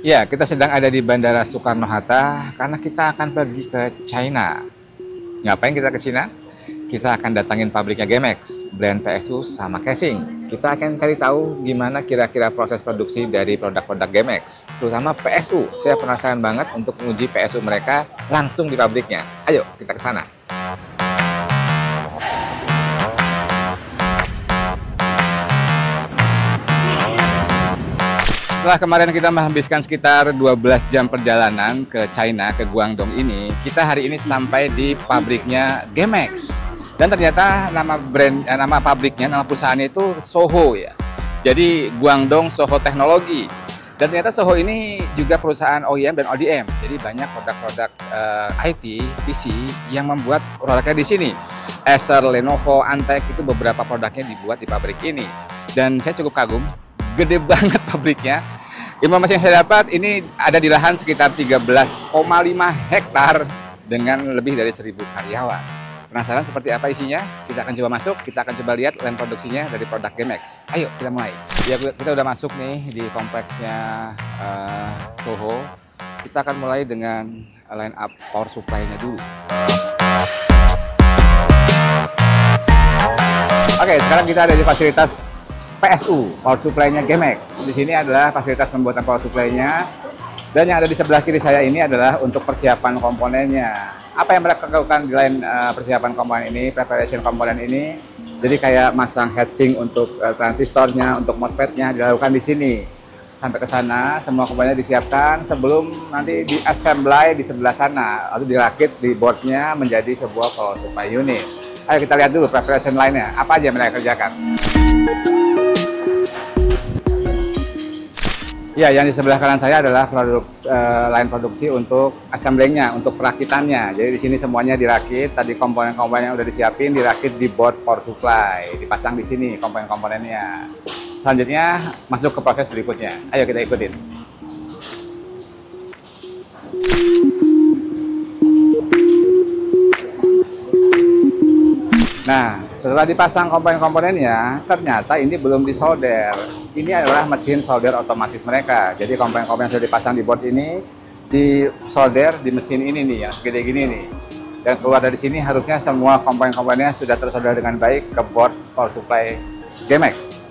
Ya, kita sedang ada di Bandara Soekarno-Hatta karena kita akan pergi ke China. Ngapain kita ke China? Kita akan datangin pabriknya GMX, brand PSU sama casing. Kita akan cari tahu gimana kira-kira proses produksi dari produk-produk GMX, terutama PSU. Saya penasaran banget untuk menguji PSU mereka langsung di pabriknya. Ayo, kita ke sana. Setelah kemarin kita menghabiskan sekitar 12 jam perjalanan ke China, ke Guangdong ini, kita hari ini sampai di pabriknya GMX. Dan ternyata nama pabriknya, nama perusahaannya itu Soho ya. Jadi Guangdong Soho Teknologi. Dan ternyata Soho ini juga perusahaan OEM dan ODM. Jadi banyak produk-produk IT, PC yang membuat produknya di sini. Acer, Lenovo, Antec itu beberapa produknya dibuat di pabrik ini. Dan saya cukup kagum, gede banget pabriknya. Informasi yang saya dapat ini ada di lahan sekitar 13,5 hektar dengan lebih dari 1.000 karyawan. Penasaran seperti apa isinya? Kita akan coba masuk, kita akan coba lihat line produksinya dari produk GMX. Ayo kita mulai. Ya, kita udah masuk nih di kompleksnya Soho. Kita akan mulai dengan line up power supply-nya dulu. Oke, sekarang kita ada di fasilitas PSU, power supply-nya GMX. Di sini adalah fasilitas pembuatan power supply-nya. Dan yang ada di sebelah kiri saya ini adalah untuk persiapan komponennya. Apa yang mereka lakukan di line persiapan komponen ini, preparation komponen ini. Jadi kayak masang heatsink untuk transistornya, untuk MOSFET-nya dilakukan di sini. Sampai ke sana, semua komponennya disiapkan sebelum nanti di-assembly di sebelah sana. Lalu dirakit di board-nya menjadi sebuah power supply unit. Ayo kita lihat dulu preparation line-nya, apa aja yang mereka kerjakan. Ya, yang di sebelah kanan saya adalah line produksi untuk assemblingnya, untuk perakitannya. Jadi di sini semuanya dirakit, tadi komponen-komponen yang udah disiapin dirakit di board power supply, dipasang di sini komponen-komponennya. Selanjutnya masuk ke proses berikutnya. Ayo kita ikutin. Nah, setelah dipasang komponen-komponennya, ternyata ini belum disolder. Ini adalah mesin solder otomatis mereka. Jadi komponen-komponen yang sudah dipasang di board ini disolder di mesin ini nih, yang segede gini nih. Dan keluar dari sini harusnya semua komponen-komponennya sudah tersolder dengan baik ke board power supply GMX.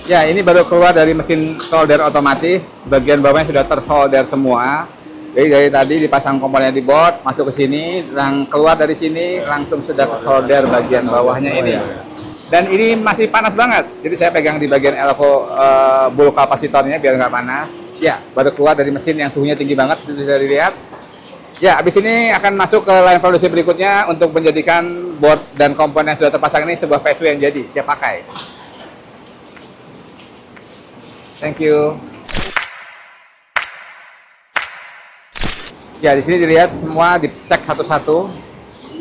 Ya, ini baru keluar dari mesin solder otomatis. Bagian bawahnya sudah tersolder semua. Jadi dari tadi dipasang komponennya di board, masuk ke sini, keluar dari sini langsung sudah solder bagian bawahnya ini. Dan ini masih panas banget, jadi saya pegang di bagian elko bowl kapasitornya biar nggak panas. Ya, baru keluar dari mesin yang suhunya tinggi banget, seperti bisa dilihat. Ya, habis ini akan masuk ke line produksi berikutnya untuk menjadikan board dan komponen yang sudah terpasang ini sebuah PSU yang jadi, siap pakai. Thank you. Ya, di sini dilihat semua dicek satu-satu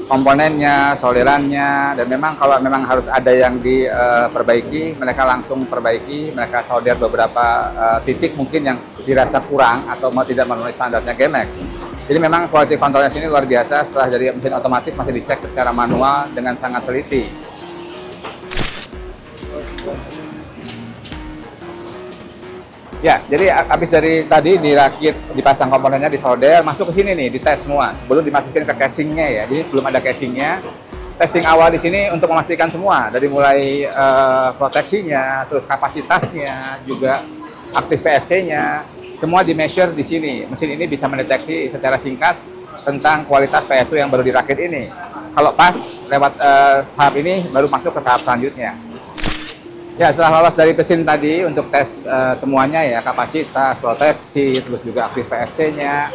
komponennya, solderannya, dan memang kalau memang harus ada yang diperbaiki, mereka langsung perbaiki, mereka solder beberapa titik mungkin yang dirasa kurang atau tidak memenuhi standarnya GMX. Jadi memang quality controlnya sini luar biasa. Setelah dari mesin otomatis masih dicek secara manual dengan sangat teliti. Ya, jadi habis dari tadi dirakit, dipasang komponennya, disolder, masuk ke sini nih, dites semua sebelum dimasukin ke casingnya ya. Jadi belum ada casingnya. Testing awal di sini untuk memastikan semua, dari mulai proteksinya, terus kapasitasnya, juga aktif PFC-nya, semua di measure di sini. Mesin ini bisa mendeteksi secara singkat tentang kualitas PSU yang baru dirakit ini. Kalau pas lewat tahap ini, baru masuk ke tahap selanjutnya. Ya, setelah lolos dari mesin tadi untuk tes semuanya ya, kapasitas, proteksi, terus juga aktif PFC-nya.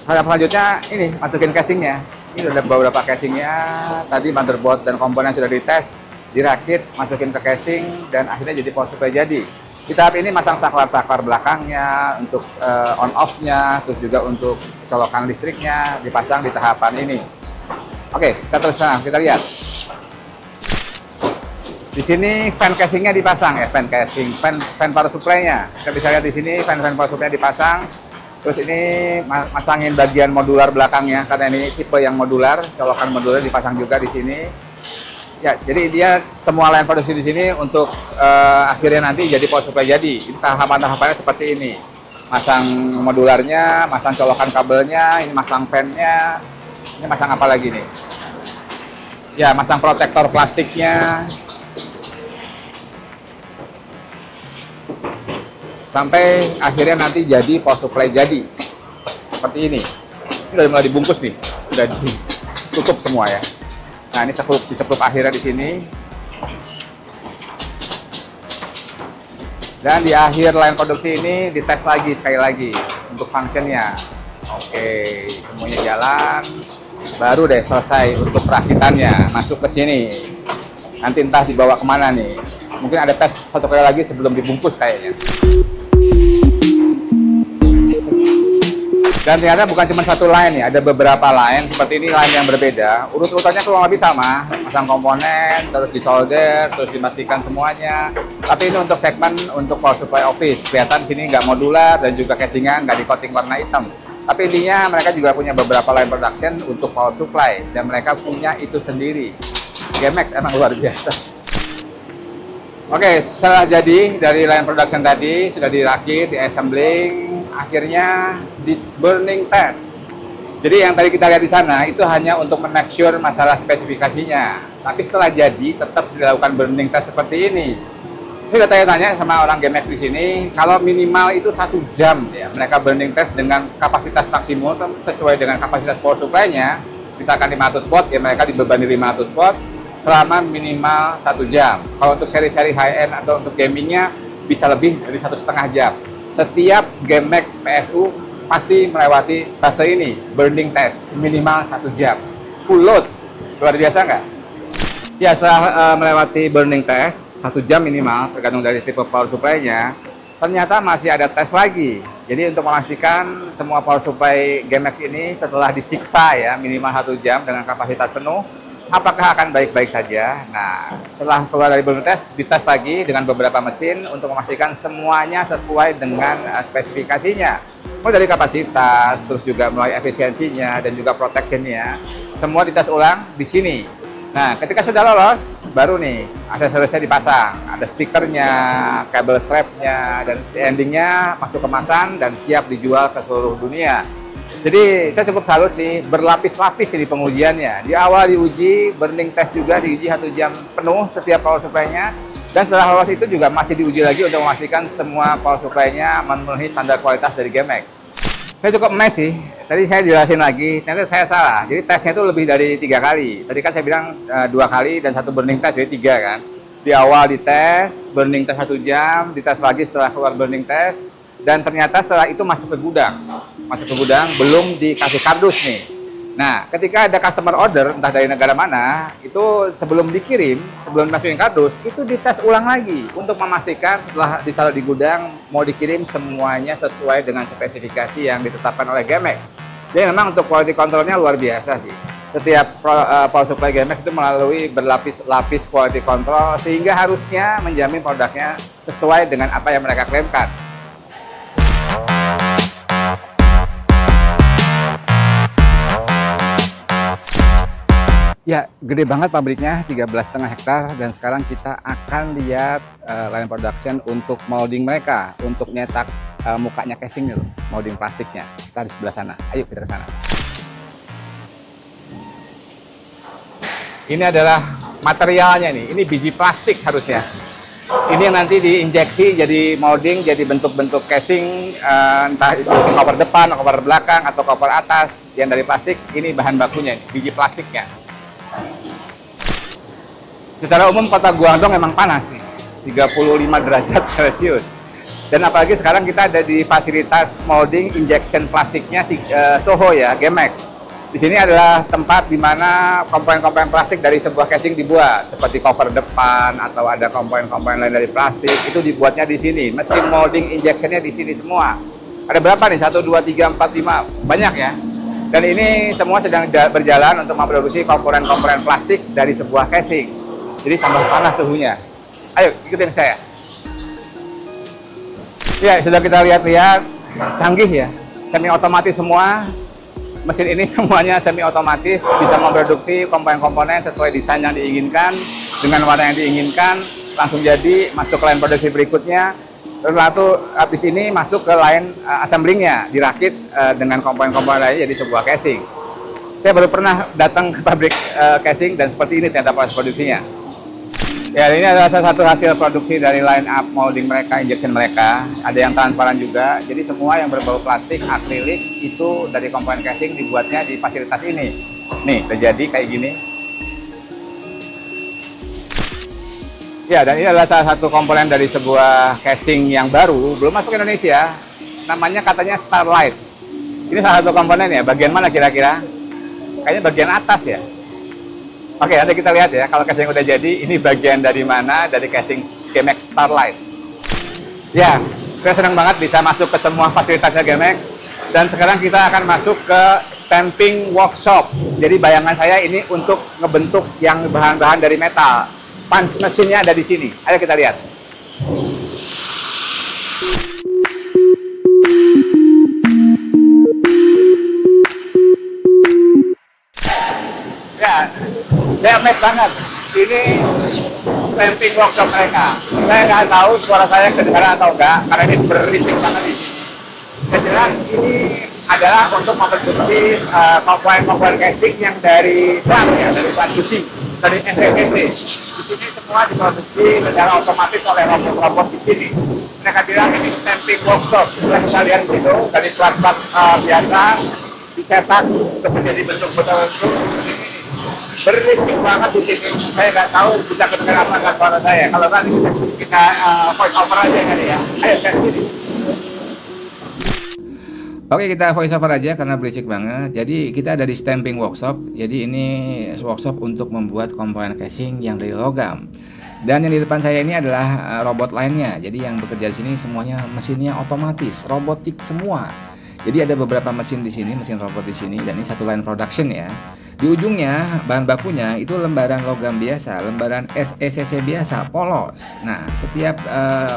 Tahap selanjutnya ini masukin casingnya. Ini udah beberapa casingnya. Tadi motherboard dan komponen sudah dites, dirakit, masukin ke casing, dan akhirnya jadi power supply jadi. Di tahap ini masang saklar-saklar belakangnya untuk on-off-nya, terus juga untuk colokan listriknya dipasang di tahapan ini. Oke, kita terus kita lihat. Di sini fan casingnya dipasang ya, fan casing, fan power supply-nya. Kita bisa lihat di sini fan power supply dipasang. Terus ini masangin bagian modular belakangnya karena ini tipe yang modular, colokan modular dipasang juga di sini. Ya, jadi dia semua line produksi di sini untuk akhirnya nanti jadi power supply jadi. Ini tahapan-tahapannya seperti ini. Masang modularnya, masang colokan kabelnya, ini masang fan-nya, ini masang apa lagi nih? Ya, masang protektor plastiknya. Sampai akhirnya nanti jadi power supply jadi. Seperti ini. Ini udah mulai dibungkus nih. Udah ditutup semua ya. Nah, ini sekrup akhirnya di sini. Dan di akhir line produksi ini dites lagi sekali lagi untuk functionnya. Oke, semuanya jalan. Baru deh selesai untuk perakitannya. Masuk ke sini. Nanti entah dibawa kemana nih. Mungkin ada tes satu kali lagi sebelum dibungkus kayaknya. Dan ternyata bukan cuma satu line ya, ada beberapa line seperti ini, line yang berbeda. Urut-urutannya kurang lebih sama, pasang komponen, terus disolder, terus dipastikan semuanya. Tapi ini untuk segmen untuk power supply office. Kelihatan sini nggak modular dan juga casingnya nggak di coating warna hitam. Tapi intinya mereka juga punya beberapa line production untuk power supply dan mereka punya itu sendiri. GMX emang luar biasa. Oke, setelah jadi dari line production tadi sudah dirakit, di assembling, akhirnya di burning test. Jadi yang tadi kita lihat di sana itu hanya untuk make sure masalah spesifikasinya. Tapi setelah jadi tetap dilakukan burning test seperti ini. Saya udah tanya-tanya sama orang GMX di sini, kalau minimal itu 1 jam ya. Mereka burning test dengan kapasitas maksimum sesuai dengan kapasitas power supply-nya. Misalkan 500 watt ya mereka dibebani 500 watt selama minimal 1 jam. Kalau untuk seri-seri high-end atau untuk gamingnya bisa lebih dari 1,5 jam. Setiap GMX PSU pasti melewati fase ini, burning test, minimal 1 jam. Full load, luar biasa nggak? Ya, setelah melewati burning test, 1 jam minimal, tergantung dari tipe power supply-nya, ternyata masih ada tes lagi. Jadi untuk memastikan semua power supply GMX ini setelah disiksa ya, minimal 1 jam dengan kapasitas penuh, apakah akan baik-baik saja? Nah, setelah keluar dari burning test, dites lagi dengan beberapa mesin untuk memastikan semuanya sesuai dengan spesifikasinya. Mulai dari kapasitas, terus juga mulai efisiensinya, dan juga protection-nya. Semua dites ulang di sini. Nah, ketika sudah lolos, baru nih aksesorisnya dipasang. Ada stikernya, kabel strapnya, dan endingnya masuk kemasan dan siap dijual ke seluruh dunia. Jadi saya cukup salut sih, berlapis-lapis ini pengujiannya. Di awal diuji, burning test juga diuji 1 jam penuh setiap power supply-nya. Dan setelah lolos itu juga masih diuji lagi untuk memastikan semua power supply-nya memenuhi standar kualitas dari GMX. Saya cukup amazed sih. Tadi saya jelasin lagi, ternyata saya salah. Jadi tesnya itu lebih dari 3 kali. Tadi kan saya bilang 2 kali dan 1 burning test, jadi 3 kan. Di awal dites, burning test 1 jam, dites lagi setelah keluar burning test. Dan ternyata setelah itu masuk ke gudang. Masuk ke gudang, belum dikasih kardus nih. Nah, ketika ada customer order, entah dari negara mana, itu sebelum dikirim, sebelum masukin kardus, itu dites ulang lagi untuk memastikan setelah ditaruh di gudang, mau dikirim semuanya sesuai dengan spesifikasi yang ditetapkan oleh GMX. Jadi memang untuk quality controlnya luar biasa sih. Setiap power supply GMX itu melalui berlapis-lapis quality control, sehingga harusnya menjamin produknya sesuai dengan apa yang mereka klaimkan. Ya, gede banget pabriknya, 13,5 hektar, dan sekarang kita akan lihat line production untuk molding mereka, untuk nyetak mukanya casing itu, molding plastiknya. Kita di sebelah sana. Ayo kita ke sana. Ini adalah materialnya nih. Ini biji plastik harusnya. Ini yang nanti diinjeksi jadi molding, jadi bentuk-bentuk casing, entah itu cover depan, cover belakang, atau cover atas yang dari plastik. Ini bahan bakunya, biji plastiknya. Secara umum kota Guangdong memang panas nih, 35 derajat Celcius. Dan apalagi sekarang kita ada di fasilitas molding injection plastiknya Soho ya, GMX. Di sini adalah tempat di mana komponen-komponen plastik dari sebuah casing dibuat, seperti cover depan atau ada komponen-komponen lain dari plastik, itu dibuatnya di sini. Mesin molding injectionnya di sini semua. Ada berapa nih? 1, 2, 3, 4, 5, banyak ya. Dan ini semua sedang berjalan untuk memproduksi komponen-komponen plastik dari sebuah casing. Jadi tambah panas suhunya. Ayo, ikutin saya. Ya, sudah kita lihat-lihat, canggih ya. Semi otomatis semua. Mesin ini semuanya semi otomatis, bisa memproduksi komponen-komponen sesuai desain yang diinginkan, dengan warna yang diinginkan, langsung jadi, masuk ke line produksi berikutnya. Lalu habis ini masuk ke line assemblingnya, dirakit dengan komponen-komponen lainnya jadi sebuah casing. Saya baru pernah datang ke pabrik casing dan seperti ini ternyata proses produksinya. Ya, ini adalah salah satu hasil produksi dari line up molding mereka, injection mereka. Ada yang transparan juga. Jadi semua yang berbau plastik, akrilik itu dari komponen casing dibuatnya di fasilitas ini. Nih, terjadi kayak gini. Ya, dan ini adalah salah satu komponen dari sebuah casing yang baru, belum masuk ke Indonesia. Namanya katanya Starlight. Ini salah satu komponen ya. Bagian mana kira-kira? Kayaknya bagian atas ya. Oke, nanti kita lihat ya, kalau casing udah jadi, ini bagian dari mana, dari casing GMX Starlight. Ya, saya senang banget bisa masuk ke semua fasilitasnya GMX, dan sekarang kita akan masuk ke stamping workshop. Jadi bayangan saya ini untuk ngebentuk yang bahan-bahan dari metal. Punch mesinnya ada di sini, ayo kita lihat. Ya, saya amazed banget. Ini stamping workshop mereka. Saya nggak tahu suara saya kedengaran atau enggak, karena ini berisik banget ini. Saya jelas ini adalah untuk memproduksi komponen-komponen casing yang dari plat ya, dari plat besi, dari NTPC. Di sini semua diproduksi secara otomatis oleh robot-robot di sini. Mereka bilang ini stamping workshop. Bisa kita lihat di situ dari plat-plat biasa dicetak untuk menjadi bentuk-bentuk berisik banget di sini. Saya nggak tahu bisa kedengaran apa nggak suara saya. Kalau nanti kita voice over aja kali ya. Ayo saya sini. Oke, kita voice over aja karena berisik banget. Jadi kita ada di stamping workshop. Jadi ini workshop untuk membuat komponen casing yang dari logam. Dan yang di depan saya ini adalah robot lainnya. Jadi yang bekerja di sini semuanya mesinnya otomatis, robotik semua. Jadi ada beberapa mesin di sini, mesin robot di sini, dan ini satu line production ya. Di ujungnya bahan bakunya itu lembaran logam biasa, lembaran SECC biasa, polos. Nah, setiap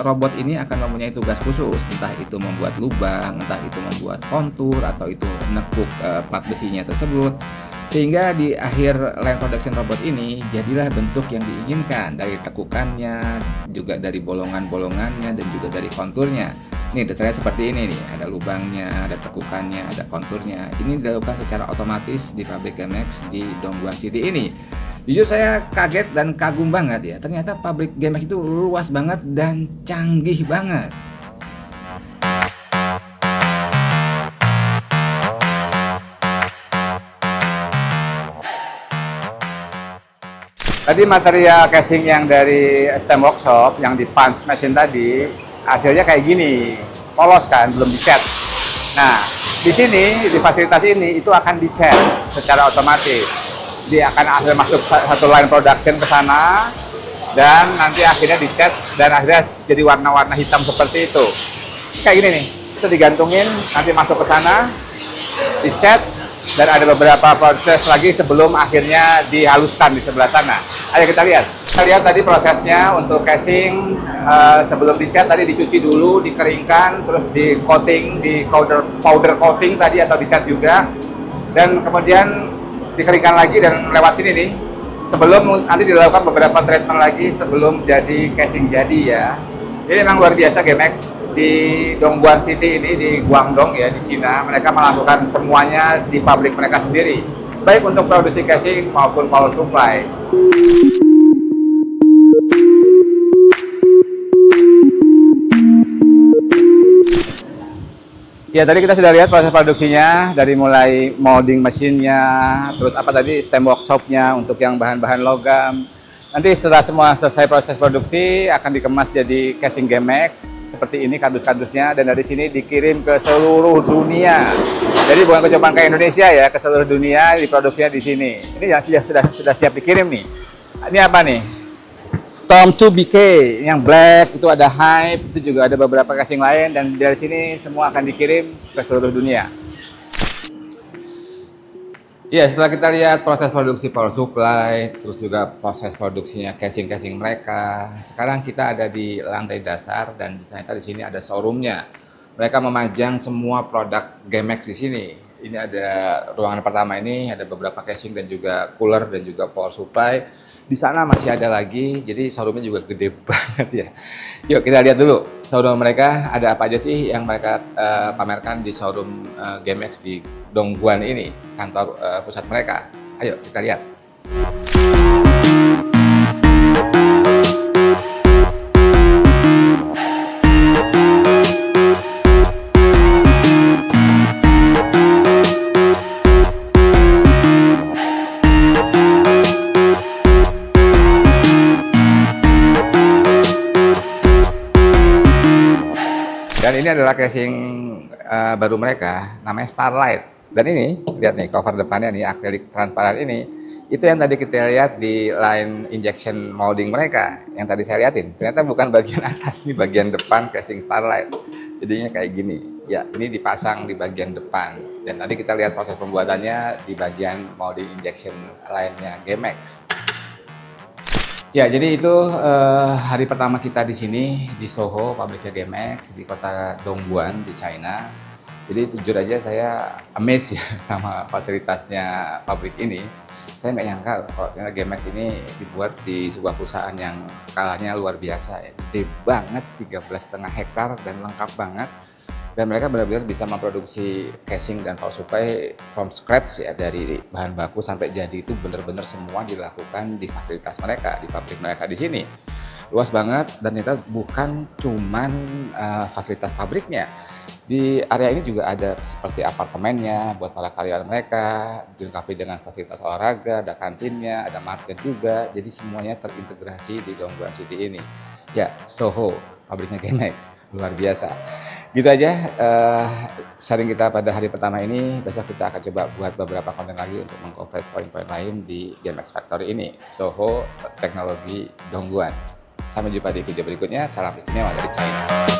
robot ini akan mempunyai tugas khusus, entah itu membuat lubang, entah itu membuat kontur, atau itu nekuk plat besinya tersebut. Sehingga di akhir line production robot ini jadilah bentuk yang diinginkan dari tekukannya, juga dari bolongan-bolongannya, dan juga dari konturnya. Nih detailnya seperti ini nih, ada lubangnya, ada tekukannya, ada konturnya. Ini dilakukan secara otomatis di pabrik GMX di Dongguan City ini. Jujur saya kaget dan kagum banget ya, ternyata pabrik GMX itu luas banget dan canggih banget. Tadi material casing yang dari stem workshop, yang di punch machine tadi, hasilnya kayak gini, polos kan, belum dicat. Nah, di sini, di fasilitas ini, itu akan dicat secara otomatis. Dia akan hasil masuk satu line production ke sana, dan nanti akhirnya dicat, dan akhirnya jadi warna-warna hitam seperti itu. Kayak gini nih, itu digantungin, nanti masuk ke sana, dicat, dan ada beberapa proses lagi sebelum akhirnya dihaluskan di sebelah sana. Ayo kita lihat. Kita lihat tadi prosesnya untuk casing sebelum dicat tadi dicuci dulu, dikeringkan, terus di coating, di powder coating tadi atau dicat juga, dan kemudian dikeringkan lagi dan lewat sini nih. Sebelum nanti dilakukan beberapa treatment lagi sebelum jadi casing jadi ya. Ini memang luar biasa GMX di Dongguan City ini di Guangdong ya di Cina. Mereka melakukan semuanya di pabrik mereka sendiri, baik untuk produksi casing maupun power supply. Ya tadi kita sudah lihat proses produksinya dari mulai molding mesinnya, terus apa tadi stem workshopnya untuk yang bahan-bahan logam. Nanti setelah semua selesai proses produksi akan dikemas jadi casing GMX seperti ini kardus-kardusnya, dan dari sini dikirim ke seluruh dunia. Jadi bukan cuma ke Indonesia ya, ke seluruh dunia diproduksinya di sini. Ini yang sudah siap dikirim nih. Ini apa nih? Storm 2 BK yang black itu ada Hype, itu juga ada beberapa casing lain, dan dari sini semua akan dikirim ke seluruh dunia. Ya, setelah kita lihat proses produksi power supply, terus juga proses produksinya casing-casing mereka, sekarang kita ada di lantai dasar dan ternyata di sini ada showroomnya. Mereka memajang semua produk GMX di sini. ini ada ruangan pertama ini, ada beberapa casing dan juga cooler dan juga power supply. Di sana masih ada lagi, jadi showroomnya juga gede banget ya. Yuk kita lihat dulu showroom mereka ada apa aja sih yang mereka pamerkan di showroom GameX di Dongguan ini, kantor pusat mereka. Ayo kita lihat. Dan ini adalah casing baru mereka, namanya Starlight. Dan ini, lihat nih cover depannya nih, akrilik transparan ini. Itu yang tadi kita lihat di line injection molding mereka, yang tadi saya lihatin. Ternyata bukan bagian atas, nih bagian depan casing Starlight. Jadinya kayak gini. Ya, ini dipasang di bagian depan. Dan nanti kita lihat proses pembuatannya di bagian molding injection line-nya GameX. Ya, jadi itu hari pertama kita di sini di Soho, pabriknya GameX di kota Dongguan di China. Jadi jujur aja saya amazed ya sama fasilitasnya pabrik ini. Saya nggak nyangka kalau ternyata GameX ini dibuat di sebuah perusahaan yang skalanya luar biasa ya. Gede banget, 13,5 hektar dan lengkap banget. Dan mereka benar-benar bisa memproduksi casing dan power supply from scratch ya, dari bahan baku sampai jadi itu benar-benar semua dilakukan di fasilitas mereka, di pabrik mereka di sini. Luas banget dan itu bukan cuman fasilitas pabriknya. Di area ini juga ada seperti apartemennya buat para karyawan mereka, dilengkapi dengan fasilitas olahraga, ada kantinnya, ada market juga. Jadi semuanya terintegrasi di Dongguan City ini. Ya, Soho, pabriknya GameX, luar biasa. Gitu aja sharing kita pada hari pertama ini. Besok kita akan coba buat beberapa konten lagi untuk mengcover poin-poin lain di GameX Factory ini, Soho Teknologi Dongguan. Sampai jumpa di video berikutnya. Salam istimewa dari China.